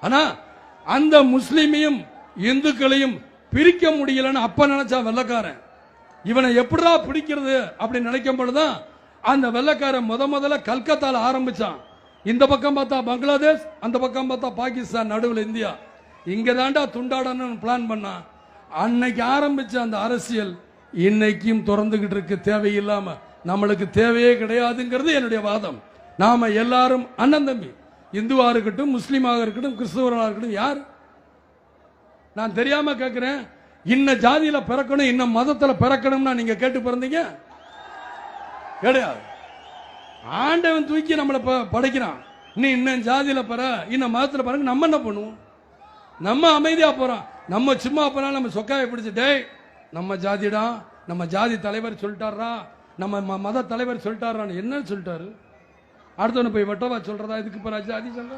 ஆனா அந்த முஸ்லிமையும் இந்துக்களையும் பிரிக்க முடியலன்னு அப்ப நினைச்சா வெள்ளக்காரன். இவனை எப்படிடா பிடிக்கிறது அப்படி நினைக்கும் பொழுதுதான் அந்த வெள்ளக்காரன் முதல்ல கல்கத்தால ஆரம்பிச்சான். இந்த பக்கம் பார்த்தா பங்களாதேஷ், அந்த பக்கம் பார்த்தா பாகிஸ்தான், நடுவில் இந்தியா. இங்க தாண்டா துண்டாடணும்னு பிளான் பண்ணான். அன்னைக்கு ஆரம்பிச்ச அந்த அரசியல் இன்னைக்கும் தொடர்ந்துகிட்டு இருக்கு. தேவையில்லாம நம்மளுக்கு தேவையே கிடையாதுங்கிறது என்னுடைய வாதம். நாம எல்லாரும் அண்ணன் தம்பி, இந்துவா இருக்கட்டும், முஸ்லீமாக இருக்கட்டும், கிறிஸ்தவர்களாக இருக்கட்டும். யார் நான் தெரியாம கேட்கிறேன், இன்ன ஜாதியில பிறக்கணும், இன்ன மதத்துல பிறக்கணும்னா நீங்க கேட்டு பிறந்தீங்க கிடையாது. ஆண்டவன் தூக்கி நம்மளை படைக்கிறான். நீ இன்னும் ஜாதியில பெற, இன்னும் மதத்துல பிறகு நம்ம என்ன பண்ணுவோம்? நம்ம அமைதியா போறோம். நம்ம சும்மா போனா நம்ம சொக்காய பிடிச்சிட்டே நம்ம ஜாதிடா, நம்ம ஜாதி தலைவர் சொல்லிட்டாரா, நம்ம மத தலைவர் சொல்லிட்டாரான்னு என்ன சொல்லிட்டாரு? அடுத்தவனை போய் வெட்டவா சொல்றதா? இதுக்கு ஜாதி சொல்ற